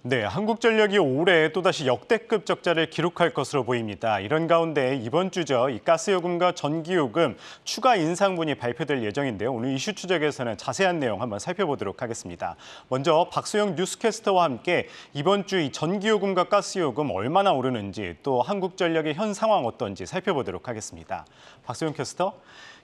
네, 한국전력이 올해 또다시 역대급 적자를 기록할 것으로 보입니다. 이런 가운데 이번 주죠, 이 가스요금과 전기요금 추가 인상분이 발표될 예정인데요. 오늘 이슈 추적에서는 자세한 내용 한번 살펴보도록 하겠습니다. 먼저 박소영 뉴스캐스터와 함께 이번 주 이 전기요금과 가스요금 얼마나 오르는지 또 한국전력의 현 상황 어떤지 살펴보도록 하겠습니다. 박소영 캐스터.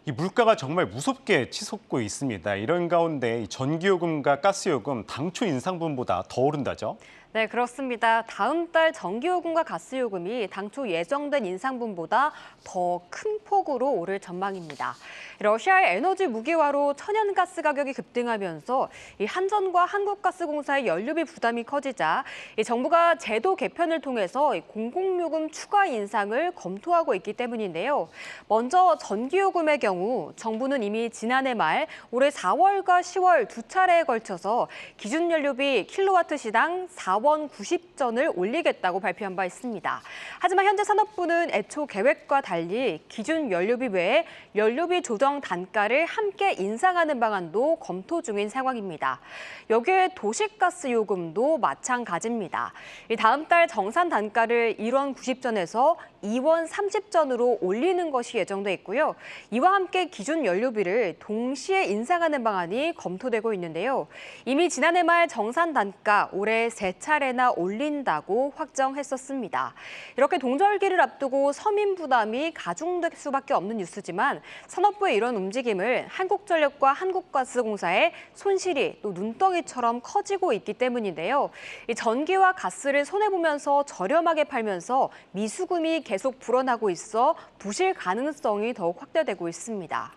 이 물가가 정말 무섭게 치솟고 있습니다. 이런 가운데 이 전기요금과 가스요금 당초 인상분보다 더 오른다죠? 네, 그렇습니다. 다음 달 전기요금과 가스요금이 당초 예정된 인상분보다 더 큰 폭으로 오를 전망입니다. 러시아의 에너지 무기화로 천연가스 가격이 급등하면서 이 한전과 한국가스공사의 연료비 부담이 커지자 이 정부가 제도 개편을 통해서 이 공공요금 추가 인상을 검토하고 있기 때문인데요. 먼저 전기요금의 경우 정부는 이미 지난해 말 올해 4월과 10월 두 차례에 걸쳐서 기준 연료비 킬로와트 시당 4원 90전을 올리겠다고 발표한 바 있습니다. 하지만 현재 산업부는 애초 계획과 달리 기준 연료비 외에 연료비 조정 단가를 함께 인상하는 방안도 검토 중인 상황입니다. 여기에 도시가스 요금도 마찬가지입니다. 다음 달 정산 단가를 1원 90전에서 2원 30전으로 올리는 것이 예정돼 있고요. 이와 함께 기준 연료비를 동시에 인상하는 방안이 검토되고 있는데요. 이미 지난해 말 정산 단가 올해 세 차례나 올린다고 확정했었습니다. 이렇게 동절기를 앞두고 서민 부담이 가중될 수밖에 없는 뉴스지만 산업부의 이런 움직임을 한국전력과 한국가스공사의 손실이 또 눈덩이처럼 커지고 있기 때문인데요. 이 전기와 가스를 손해보면서 저렴하게 팔면서 미수금이 계속 불어나고 있어 부실 가능성이 더욱 확대되고 있습니다.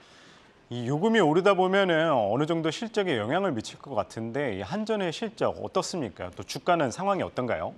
이 요금이 오르다 보면은 어느 정도 실적에 영향을 미칠 것 같은데 이 한전의 실적 어떻습니까? 또 주가는 상황이 어떤가요?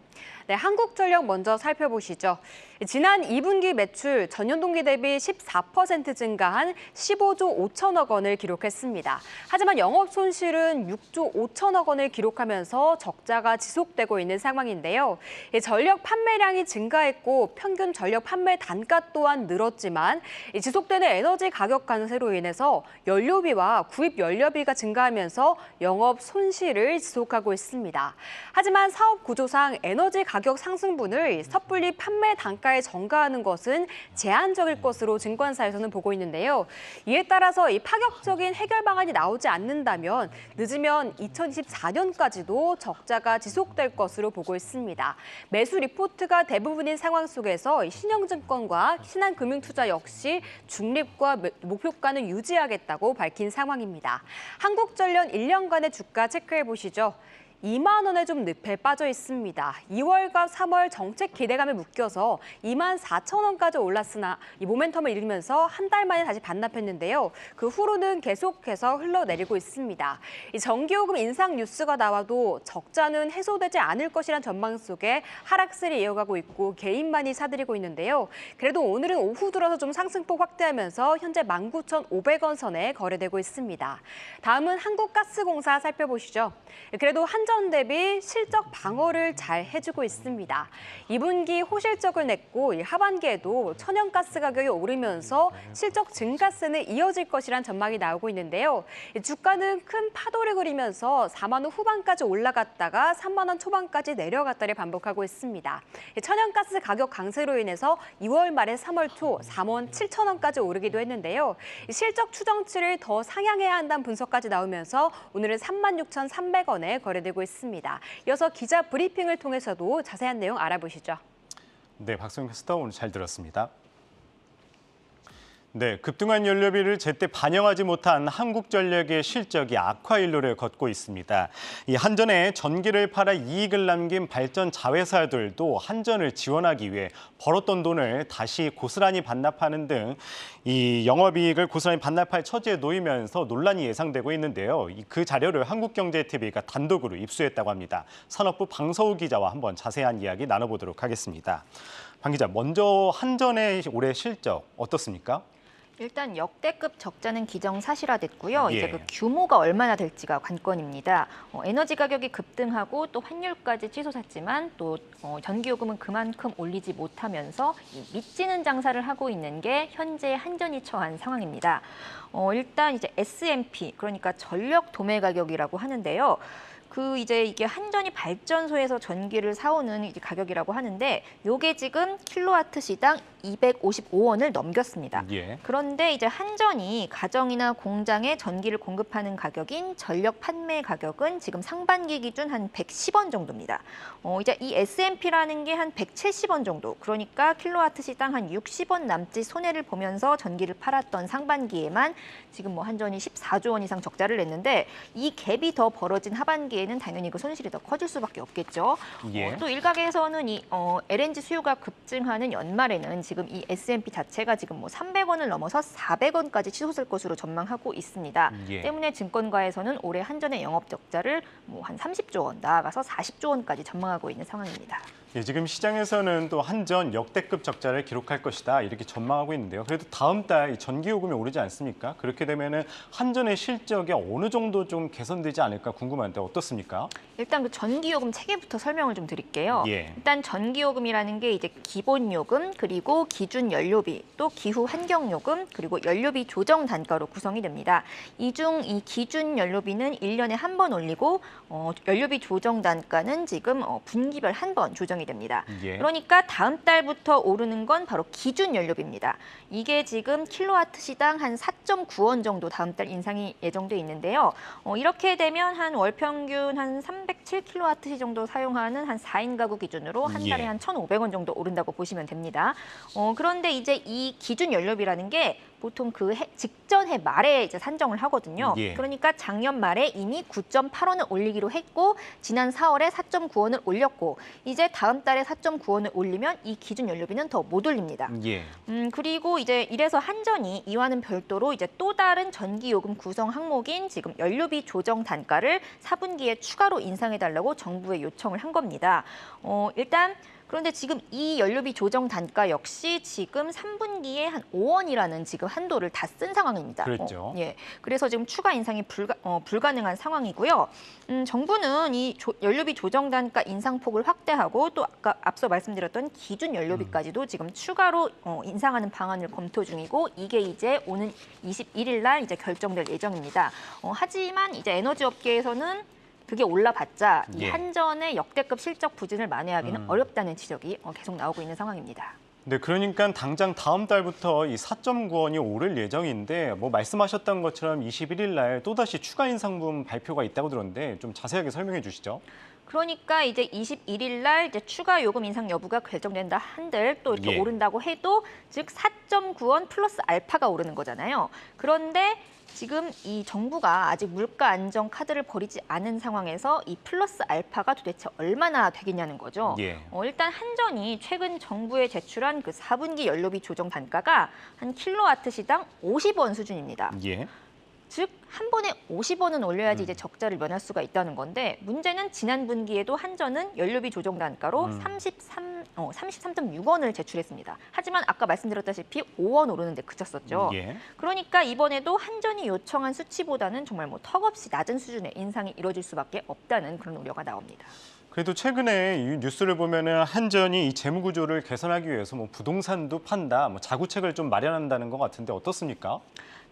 네, 한국전력 먼저 살펴보시죠. 지난 2분기 매출 전년 동기 대비 14% 증가한 15조 5천억 원을 기록했습니다. 하지만 영업 손실은 6조 5천억 원을 기록하면서 적자가 지속되고 있는 상황인데요. 전력 판매량이 증가했고 평균 전력 판매 단가 또한 늘었지만 지속되는 에너지 가격 강세로 인해서 연료비와 구입 연료비가 증가하면서 영업 손실을 지속하고 있습니다. 하지만 사업 구조상 에너지 가격 상승분을 섣불리 판매 단가에 전가하는 것은 제한적일 것으로 증권사에서는 보고 있는데요. 이에 따라서 이 파격적인 해결 방안이 나오지 않는다면 늦으면 2024년까지도 적자가 지속될 것으로 보고 있습니다. 매수 리포트가 대부분인 상황 속에서 신영증권과 신한금융투자 역시 중립과 목표가는 유지하겠다고 밝힌 상황입니다. 한국전력 1년간의 주가 체크해 보시죠. 2만 원에 좀 늪에 빠져 있습니다. 2월과 3월 정책 기대감에 묶여서 2만 4천 원까지 올랐으나 이 모멘텀을 잃으면서 한 달 만에 다시 반납했는데요. 그 후로는 계속해서 흘러내리고 있습니다. 이 전기요금 인상 뉴스가 나와도 적자는 해소되지 않을 것이란 전망 속에 하락세를 이어가고 있고 개인만이 사들이고 있는데요. 그래도 오늘은 오후 들어서 좀 상승폭 확대하면서 현재 19,500원 선에 거래되고 있습니다. 다음은 한국가스공사 살펴보시죠. 그래도 한전 대비 실적 방어를 잘 해주고 있습니다. 2분기 호실적을 냈고 하반기에도 천연가스 가격이 오르면서 실적 증가세는 이어질 것이란 전망이 나오고 있는데요. 주가는 큰 파도를 그리면서 4만 원 후반까지 올라갔다가 3만 원 초반까지 내려갔다를 반복하고 있습니다. 천연가스 가격 강세로 인해서 2월 말에 3월 초 4만 7천 원까지 오르기도 했는데요. 실적 추정치를 더 상향해야 한다는 분석까지 나오면서 오늘은 36,300원에 거래되고 있습니다. 이어서 기자 브리핑을 통해서도 자세한 내용 알아보시죠. 네, 박소영 캐스터 오늘 잘 들었습니다. 네, 급등한 연료비를 제때 반영하지 못한 한국전력의 실적이 악화 일로를 걷고 있습니다. 이 한전에 전기를 팔아 이익을 남긴 발전 자회사들도 한전을 지원하기 위해 벌었던 돈을 다시 고스란히 반납하는 등 이 영업이익을 고스란히 반납할 처지에 놓이면서 논란이 예상되고 있는데요. 그 자료를 한국경제TV가 단독으로 입수했다고 합니다. 산업부 방서우 기자와 한번 자세한 이야기 나눠보도록 하겠습니다. 방 기자, 먼저 한전의 올해 실적 어떻습니까? 일단 역대급 적자는 기정사실화됐고요. 예. 이제 그 규모가 얼마나 될지가 관건입니다. 에너지 가격이 급등하고 또 환율까지 치솟았지만 또 전기요금은 그만큼 올리지 못하면서 미치는 장사를 하고 있는 게 현재 한전이 처한 상황입니다. 일단 이제 SMP, 그러니까 전력 도매 가격이라고 하는데요. 이제 이게 한전이 발전소에서 전기를 사오는 이제 가격이라고 하는데 요게 지금 킬로와트 시당 255원을 넘겼습니다. 예. 그런데 이제 한전이 가정이나 공장에 전기를 공급하는 가격인 전력 판매 가격은 지금 상반기 기준 한 110원 정도입니다. 이제 이 S&P라는 게 한 170원 정도. 그러니까 킬로와트 시당 한 60원 남짓 손해를 보면서 전기를 팔았던 상반기에만 지금 뭐 한전이 14조 원 이상 적자를 냈는데 이 갭이 더 벌어진 하반기에는 당연히 그 손실이 더 커질 수밖에 없겠죠. 예. 또 일각에서는 이 LNG 수요가 급증하는 연말에는 지금 이 S&P 자체가 지금 뭐 300원을 넘어서 400원까지 치솟을 것으로 전망하고 있습니다. 예. 때문에 증권가에서는 올해 한전의 영업 적자를 뭐 한 30조 원, 나아가서 40조 원까지 전망하고 있는 상황입니다. 예, 지금 시장에서는 또 한전 역대급 적자를 기록할 것이다 이렇게 전망하고 있는데요. 그래도 다음 달 전기요금이 오르지 않습니까? 그렇게 되면은 한전의 실적이 어느 정도 좀 개선되지 않을까 궁금한데 어떻습니까? 일단 그 전기요금 체계부터 설명을 좀 드릴게요. 예. 일단 전기요금이라는 게 이제 기본요금, 그리고 기준연료비, 또 기후환경요금, 그리고 연료비 조정 단가로 구성이 됩니다. 이 중 이 기준연료비는 1년에 한 번 올리고 연료비 조정 단가는 지금 분기별 한 번 조정이 됩니다. 예. 그러니까 다음 달부터 오르는 건 바로 기준연료비입니다. 이게 지금 킬로와트 시당 한 4.9원 정도 다음 달 인상이 예정돼 있는데요. 이렇게 되면 한 월 평균 한 307킬로와트 정도 사용하는 한 4인 가구 기준으로 한 달에 예. 한 1,500원 정도 오른다고 보시면 됩니다. 그런데 이제 이 기준 연료비라는 게 보통 그 직전 해 말에 이제 산정을 하거든요. 예. 그러니까 작년 말에 이미 9.8원을 올리기로 했고 지난 4월에 4.9원을 올렸고 이제 다음 달에 4.9원을 올리면 이 기준 연료비는 더 못 올립니다. 예. 그리고 이제 이래서 한전이 이와는 별도로 이제 또 다른 전기요금 구성 항목인 지금 연료비 조정 단가를 4분기에 추가로 인상해달라고 정부에 요청을 한 겁니다. 일단 그런데 지금 이 연료비 조정 단가 역시 지금 3분기에 한 5원이라는 지금 한도를 다 쓴 상황입니다. 그랬죠. 예. 그래서 지금 추가 인상이 불가능한 상황이고요. 정부는 이 연료비 조정 단가 인상폭을 확대하고 또 아까 앞서 말씀드렸던 기준 연료비까지도 지금 추가로 인상하는 방안을 검토 중이고 이게 이제 오는 21일 날 이제 결정될 예정입니다. 하지만 이제 에너지 업계에서는 그게 올라봤자 이 예. 한전의 역대급 실적 부진을 만회하기는 어렵다는 지적이 계속 나오고 있는 상황입니다. 네, 그러니까 당장 다음 달부터 이 4.9원이 오를 예정인데 뭐 말씀하셨던 것처럼 21일 날 또다시 추가 인상분 발표가 있다고 들었는데 좀 자세하게 설명해 주시죠. 그러니까 이제 21일 날 이제 추가 요금 인상 여부가 결정된다 한들 또 이렇게 예. 오른다고 해도 즉 4.9원 플러스 알파가 오르는 거잖아요. 그런데 지금 이 정부가 아직 물가 안정 카드를 버리지 않은 상황에서 이 플러스 알파가 도대체 얼마나 되겠냐는 거죠. 예. 일단 한전이 최근 정부에 제출한 그 4분기 연료비 조정 단가가 한 킬로와트 시당 50원 수준입니다. 예. 즉 한 번에 50원은 올려야지 이제 적자를 면할 수가 있다는 건데 문제는 지난 분기에도 한전은 연료비 조정 단가로 33.6원을 제출했습니다. 하지만 아까 말씀드렸다시피 5원 오르는데 그쳤었죠. 예. 그러니까 이번에도 한전이 요청한 수치보다는 정말 뭐 턱없이 낮은 수준의 인상이 이뤄질 수밖에 없다는 그런 우려가 나옵니다. 그래도 최근에 이 뉴스를 보면은 한전이 이 재무 구조를 개선하기 위해서 뭐 부동산도 판다, 뭐 자구책을 좀 마련한다는 것 같은데 어떻습니까?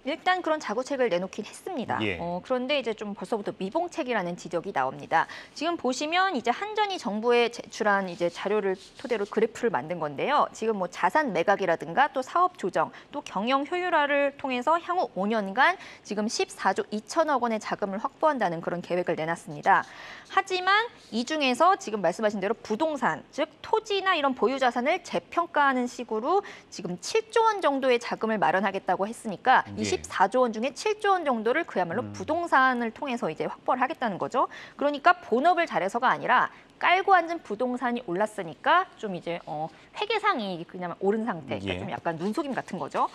일단 그런 자구책을 내놓긴 했습니다. 예. 그런데 이제 좀 벌써부터 미봉책이라는 지적이 나옵니다. 지금 보시면 이제 한전이 정부에 제출한 이제 자료를 토대로 그래프를 만든 건데요. 지금 뭐 자산 매각이라든가 또 사업 조정, 또 경영 효율화를 통해서 향후 5년간 지금 14조 2천억 원의 자금을 확보한다는 그런 계획을 내놨습니다. 하지만 이 중에서 지금 말씀하신 대로 부동산, 즉 토지나 이런 보유 자산을 재평가하는 식으로 지금 7조 원 정도의 자금을 마련하겠다고 했으니까 예. 24조 원 중에 7조 원 정도를 그야말로 부동산을 통해서 이제 확보를 하겠다는 거죠. 그러니까 본업을 잘해서가 아니라 깔고 앉은 부동산이 올랐으니까 좀 이제 회계상이 그냥 오른 상태, 그러니까 예. 좀 약간 눈속임 같은 거죠.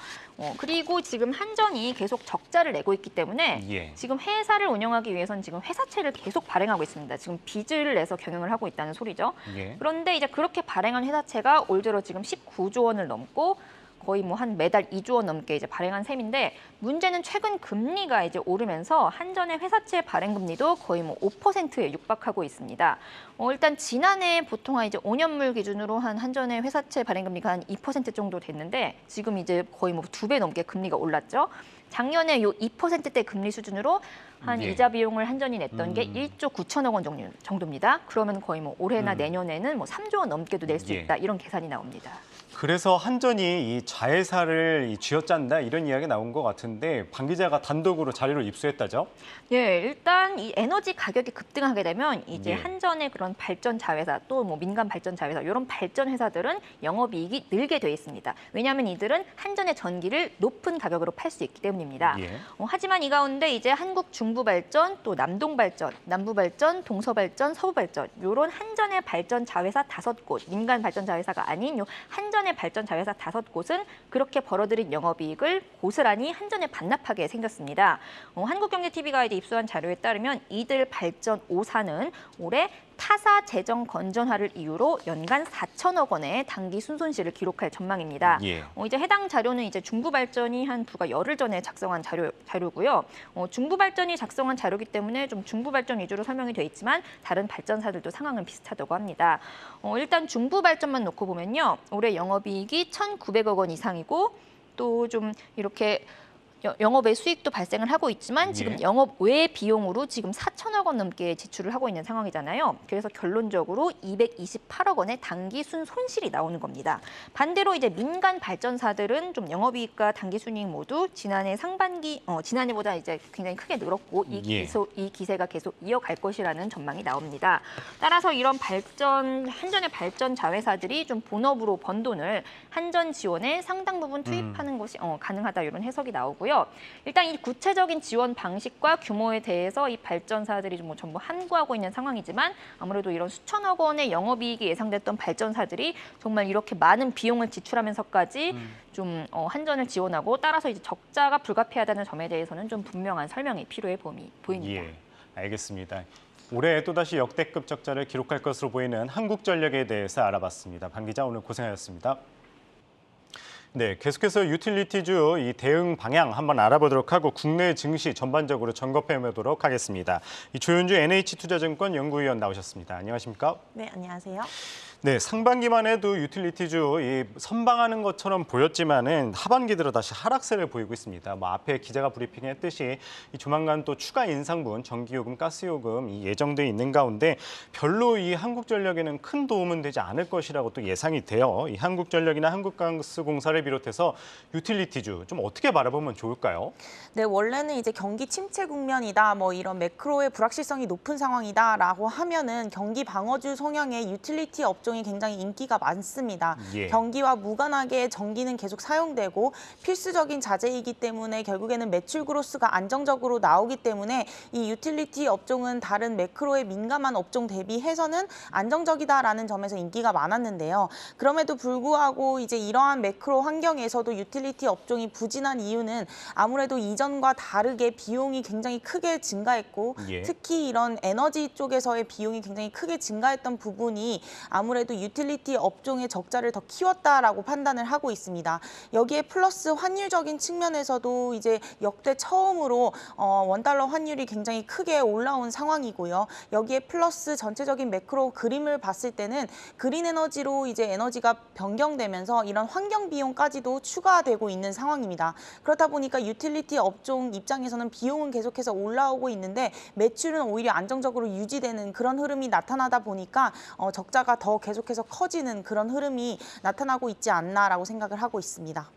그리고 지금 한전이 계속 적자를 내고 있기 때문에 예. 지금 회사를 운영하기 위해서는 지금 회사채를 계속 발행하고 있습니다. 지금 빚을 내서 경영을 하고 있다는 소리죠. 예. 그런데 이제 그렇게 발행한 회사채가 올 들어 지금 19조 원을 넘고 거의 뭐 한 매달 2조 원 넘게 이제 발행한 셈인데 문제는 최근 금리가 이제 오르면서 한전의 회사채 발행 금리도 거의 뭐 5%에 육박하고 있습니다. 일단 지난해 보통 한 이제 5년물 기준으로 한 한전의 회사채 발행 금리가 한 2% 정도 됐는데 지금 이제 거의 뭐 2배 넘게 금리가 올랐죠. 작년에 요 2%대 금리 수준으로 한 예. 이자 비용을 한전이 냈던 게 1조 9천억 원 정도입니다. 그러면 거의 뭐 올해나 내년에는 뭐 3조 원 넘게도 낼 수 예. 있다. 이런 계산이 나옵니다. 그래서 한전이 이 자회사를 쥐어짠다 이런 이야기 나온 것 같은데 방 기자가 단독으로 자료를 입수했다죠? 예, 일단 이 에너지 가격이 급등하게 되면 이제 예. 한전의 그런 발전 자회사 또 뭐 민간 발전 자회사 이런 발전 회사들은 영업이익이 늘게 돼 있습니다. 왜냐하면 이들은 한전의 전기를 높은 가격으로 팔 수 있기 때문입니다. 예. 하지만 이 가운데 이제 한국 중부발전, 또 남동발전, 남부발전, 동서발전, 서부발전 이런 한전의 발전 자회사 5곳, 민간 발전 자회사가 아닌 요 한전의 발전 자회사 5곳은 그렇게 벌어들인 영업이익을 고스란히 한전에 반납하게 생겼습니다. 한국경제TV가 이제 입수한 자료에 따르면 이들 발전 5사는 올해 타사 재정 건전화를 이유로 연간 4천억 원의 단기 순손실을 기록할 전망입니다. 예. 이제 해당 자료는 이제 중부발전이 한 불과 열흘 전에 작성한 자료고요. 중부발전이 작성한 자료이기 때문에 좀 중부발전 위주로 설명이 돼 있지만 다른 발전사들도 상황은 비슷하다고 합니다. 일단 중부발전만 놓고 보면요, 올해 영업이익이 1,900억 원 이상이고 또 좀 이렇게 영업의 수익도 발생을 하고 있지만 지금 예. 영업 외 비용으로 지금 4천억 원 넘게 지출을 하고 있는 상황이잖아요. 그래서 결론적으로 228억 원의 단기 순손실이 나오는 겁니다. 반대로 이제 민간 발전사들은 좀 영업이익과 단기 순이익 모두 지난해 상반기 지난해보다 이제 굉장히 크게 늘었고 이 기세가 계속 이어갈 것이라는 전망이 나옵니다. 따라서 이런 한전의 발전 자회사들이 좀 본업으로 번 돈을 한전 지원에 상당 부분 투입하는 것이 가능하다 이런 해석이 나오고요. 일단 이 구체적인 지원 방식과 규모에 대해서 이 발전사들이 뭐 전부 함구하고 있는 상황이지만 아무래도 이런 수천억 원의 영업이익이 예상됐던 발전사들이 정말 이렇게 많은 비용을 지출하면서까지 좀 한전을 지원하고 따라서 이제 적자가 불가피하다는 점에 대해서는 좀 분명한 설명이 필요해 보입니다. 예, 알겠습니다. 올해 또다시 역대급 적자를 기록할 것으로 보이는 한국전력에 대해서 알아봤습니다. 방 기자 오늘 고생하셨습니다. 네, 계속해서 유틸리티주 이 대응 방향 한번 알아보도록 하고 국내 증시 전반적으로 점검해 보도록 하겠습니다. 이 조윤주 NH투자증권 연구위원 나오셨습니다. 안녕하십니까? 네, 안녕하세요. 네, 상반기만 해도 유틸리티주 선방하는 것처럼 보였지만은 하반기 들어 다시 하락세를 보이고 있습니다. 뭐 앞에 기자가 브리핑했듯이 이 조만간 또 추가 인상분, 전기요금, 가스요금 예정돼 있는 가운데 별로 이 한국전력에는 큰 도움은 되지 않을 것이라고 또 예상이 돼요. 이 한국전력이나 한국가스공사를 비롯해서 유틸리티주 좀 어떻게 바라보면 좋을까요? 네, 원래는 이제 경기 침체 국면이다, 뭐 이런 매크로의 불확실성이 높은 상황이다라고 하면은 경기 방어주 성향의 유틸리티 업종이 굉장히 인기가 많습니다. 예. 경기와 무관하게 전기는 계속 사용되고 필수적인 자재이기 때문에 결국에는 매출 그로스가 안정적으로 나오기 때문에 이 유틸리티 업종은 다른 매크로에 민감한 업종 대비해서는 안정적이다라는 점에서 인기가 많았는데요. 그럼에도 불구하고 이제 이러한 매크로 환경에서도 유틸리티 업종이 부진한 이유는 아무래도 이전과 다르게 비용이 굉장히 크게 증가했고 예. 특히 이런 에너지 쪽에서의 비용이 굉장히 크게 증가했던 부분이 아무래도 유틸리티 업종의 적자를 더 키웠다라고 판단을 하고 있습니다. 여기에 플러스 환율적인 측면에서도 이제 역대 처음으로 원달러 환율이 굉장히 크게 올라온 상황이고요. 여기에 플러스 전체적인 매크로 그림을 봤을 때는 그린 에너지로 이제 에너지가 변경되면서 이런 환경 비용까지도 추가되고 있는 상황입니다. 그렇다 보니까 유틸리티 업종 입장에서는 비용은 계속해서 올라오고 있는데 매출은 오히려 안정적으로 유지되는 그런 흐름이 나타나다 보니까 적자가 더 계속해서 커지는 그런 흐름이 나타나고 있지 않나라고 생각을 하고 있습니다.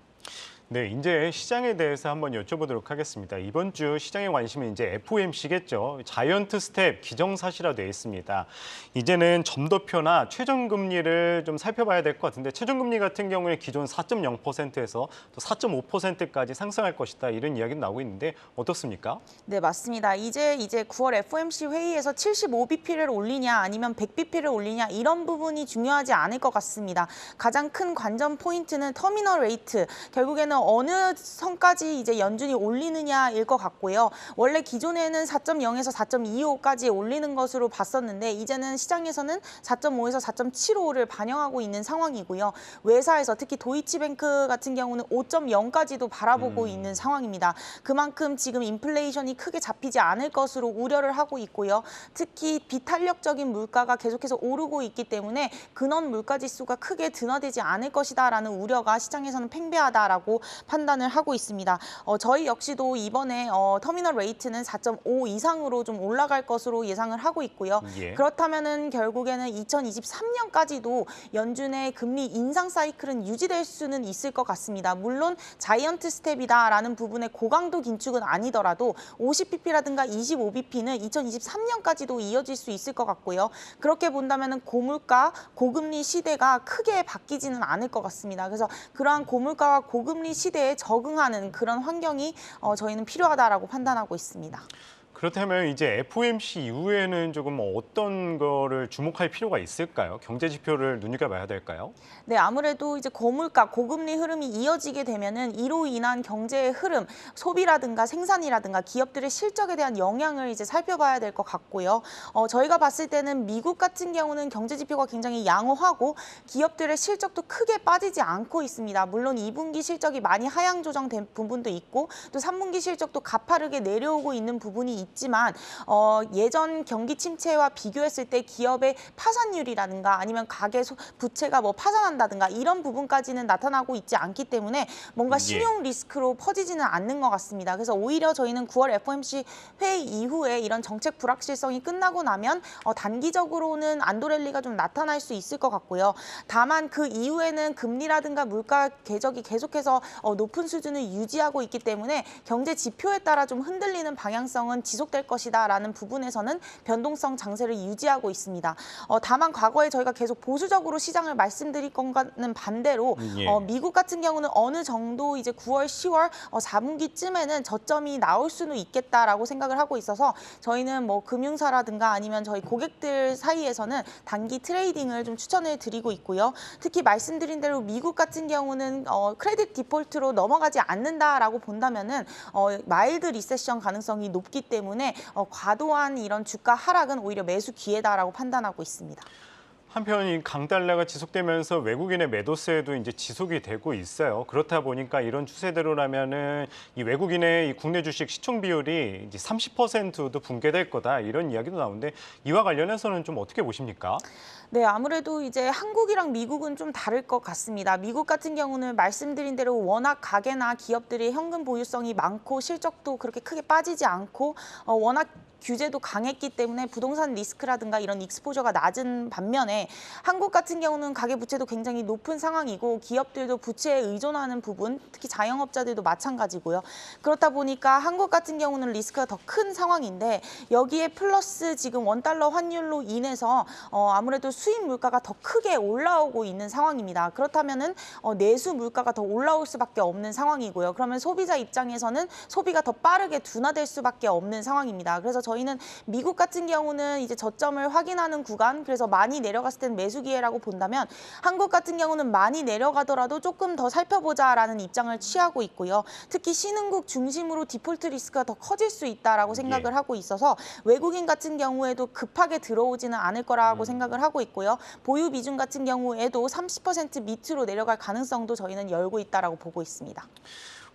네, 이제 시장에 대해서 한번 여쭤보도록 하겠습니다. 이번 주 시장의 관심은 이제 FOMC겠죠. 자이언트 스텝 기정사실화 되어 있습니다. 이제는 점도표나 최종금리를 좀 살펴봐야 될 것 같은데 최종금리 같은 경우에 기존 4.0%에서 또 4.5%까지 상승할 것이다 이런 이야기도 나오고 있는데 어떻습니까? 네, 맞습니다. 이제 9월 FOMC 회의에서 75bp를 올리냐 아니면 100bp를 올리냐 이런 부분이 중요하지 않을 것 같습니다. 가장 큰 관전 포인트는 터미널 레이트, 결국에는 어느 선까지 이제 연준이 올리느냐일 것 같고요. 원래 기존에는 4.0에서 4.25까지 올리는 것으로 봤었는데 이제는 시장에서는 4.5에서 4.75를 반영하고 있는 상황이고요. 외사에서 특히 도이치뱅크 같은 경우는 5.0까지도 바라보고 있는 상황입니다. 그만큼 지금 인플레이션이 크게 잡히지 않을 것으로 우려를 하고 있고요. 특히 비탄력적인 물가가 계속해서 오르고 있기 때문에 근원 물가 지수가 크게 둔화되지 않을 것이다라는 우려가 시장에서는 팽배하다라고 판단을 하고 있습니다. 저희 역시도 이번에 터미널 레이트는 4.5 이상으로 좀 올라갈 것으로 예상을 하고 있고요. 예. 그렇다면은 결국에는 2023년까지도 연준의 금리 인상 사이클은 유지될 수는 있을 것 같습니다. 물론 자이언트 스텝이다라는 부분의 고강도 긴축은 아니더라도 50bp라든가 25bp는 2023년까지도 이어질 수 있을 것 같고요. 그렇게 본다면은 고물가, 고금리 시대가 크게 바뀌지는 않을 것 같습니다. 그래서 그러한 고물가와 고금리 시대에 적응하는 그런 환경이 저희는 필요하다라고 판단하고 있습니다. 그렇다면 이제 FOMC 이후에는 조금 어떤 거를 주목할 필요가 있을까요? 경제 지표를 눈여겨봐야 될까요? 네, 아무래도 이제 고물가, 고금리 흐름이 이어지게 되면은 이로 인한 경제의 흐름, 소비라든가 생산이라든가 기업들의 실적에 대한 영향을 이제 살펴봐야 될 것 같고요. 저희가 봤을 때는 미국 같은 경우는 경제 지표가 굉장히 양호하고 기업들의 실적도 크게 빠지지 않고 있습니다. 물론 2분기 실적이 많이 하향 조정된 부분도 있고 또 3분기 실적도 가파르게 내려오고 있는 부분이 있지만 예전 경기 침체와 비교했을 때 기업의 파산율이라든가 아니면 가계 부채가 뭐 파산한다든가 이런 부분까지는 나타나고 있지 않기 때문에 뭔가 신용 리스크로 퍼지지는 않는 것 같습니다. 그래서 오히려 저희는 9월 FOMC 회의 이후에 이런 정책 불확실성이 끝나고 나면 단기적으로는 안도랠리가 좀 나타날 수 있을 것 같고요. 다만 그 이후에는 금리라든가 물가 궤적이 계속해서 높은 수준을 유지하고 있기 때문에 경제 지표에 따라 좀 흔들리는 방향성은 지속될 것이다라는 부분에서는 변동성 장세를 유지하고 있습니다. 다만 과거에 저희가 계속 보수적으로 시장을 말씀드릴 것과는 반대로 미국 같은 경우는 어느 정도 이제 9월, 10월 4분기쯤에는 저점이 나올 수는 있겠다라고 생각을 하고 있어서 저희는 뭐 금융사라든가 아니면 저희 고객들 사이에서는 단기 트레이딩을 좀 추천을 드리고 있고요. 특히 말씀드린 대로 미국 같은 경우는 크레딧 디폴트로 넘어가지 않는다라고 본다면은 마일드 리세션 가능성이 높기 때문에 과도한 이런 주가 하락은 오히려 매수 기회다라고 판단하고 있습니다. 한편 이 강달러가 지속되면서 외국인의 매도세도 이제 지속이 되고 있어요. 그렇다 보니까 이런 추세대로라면은 이 외국인의 이 국내 주식 시총 비율이 이제 30%도 붕괴될 거다 이런 이야기도 나오는데 이와 관련해서는 좀 어떻게 보십니까? 네, 아무래도 이제 한국이랑 미국은 좀 다를 것 같습니다. 미국 같은 경우는 말씀드린 대로 워낙 가게나 기업들이 현금 보유성이 많고 실적도 그렇게 크게 빠지지 않고 워낙 규제도 강했기 때문에 부동산 리스크라든가 이런 익스포저가 낮은 반면에 한국 같은 경우는 가계부채도 굉장히 높은 상황이고 기업들도 부채에 의존하는 부분, 특히 자영업자들도 마찬가지고요. 그렇다 보니까 한국 같은 경우는 리스크가 더 큰 상황인데 여기에 플러스 지금 원달러 환율로 인해서 아무래도 수입 물가가 더 크게 올라오고 있는 상황입니다. 그렇다면은 내수 물가가 더 올라올 수밖에 없는 상황이고요. 그러면 소비자 입장에서는 소비가 더 빠르게 둔화될 수밖에 없는 상황입니다. 그래서 저희는 미국 같은 경우는 이제 저점을 확인하는 구간, 그래서 많이 내려갔을 때는 매수 기회라고 본다면 한국 같은 경우는 많이 내려가더라도 조금 더 살펴보자라는 입장을 취하고 있고요. 특히 신흥국 중심으로 디폴트 리스크가 더 커질 수 있다라고 생각을 하고 있어서 외국인 같은 경우에도 급하게 들어오지는 않을 거라고 생각을 하고 있고요. 보유 비중 같은 경우에도 30% 밑으로 내려갈 가능성도 저희는 열고 있다라고 보고 있습니다.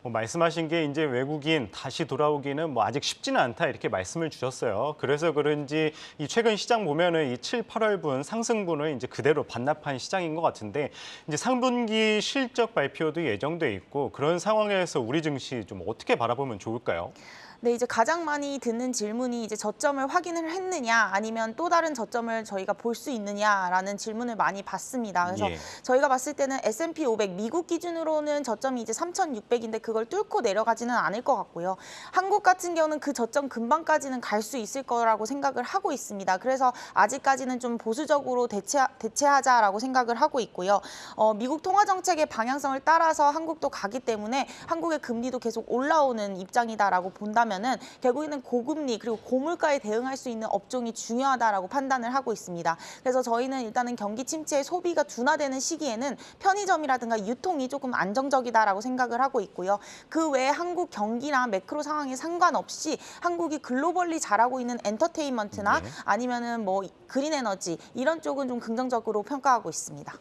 말씀하신 게 이제 외국인 다시 돌아오기는 뭐 아직 쉽지는 않다 이렇게 말씀을 주셨어요. 그래서 그런지 이 최근 시장 보면은 이 7, 8월분 상승분을 이제 그대로 반납한 시장인 것 같은데 이제 상분기 실적 발표도 예정돼 있고 그런 상황에서 우리 증시 좀 어떻게 바라보면 좋을까요? 네, 이제 가장 많이 듣는 질문이 이제 저점을 확인을 했느냐 아니면 또 다른 저점을 저희가 볼 수 있느냐라는 질문을 많이 받습니다. 그래서 저희가 봤을 때는 S&P 500 미국 기준으로는 저점이 이제 3,600인데 그걸 뚫고 내려가지는 않을 것 같고요. 한국 같은 경우는 그 저점 근방까지는 갈 수 있을 거라고 생각을 하고 있습니다. 그래서 아직까지는 좀 보수적으로 대체하자라고 생각을 하고 있고요. 미국 통화 정책의 방향성을 따라서 한국도 가기 때문에 한국의 금리도 계속 올라오는 입장이다라고 본다면 결국에는 고금리 그리고 고물가에 대응할 수 있는 업종이 중요하다라고 판단을 하고 있습니다. 그래서 저희는 일단은 경기 침체에 소비가 둔화되는 시기에는 편의점이라든가 유통이 조금 안정적이다라고 생각을 하고 있고요. 그 외에 한국 경기나 매크로 상황에 상관없이 한국이 글로벌리 잘하고 있는 엔터테인먼트나 아니면은 뭐 그린 에너지 이런 쪽은 좀 긍정적으로 평가하고 있습니다.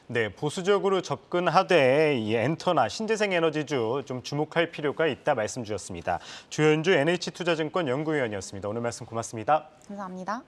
네, 보수적으로 접근하되 이 엔터나 신재생 에너지주 좀 주목할 필요가 있다 말씀 주셨습니다. 조현주 NH투자증권 연구위원이었습니다. 오늘 말씀 고맙습니다. 감사합니다.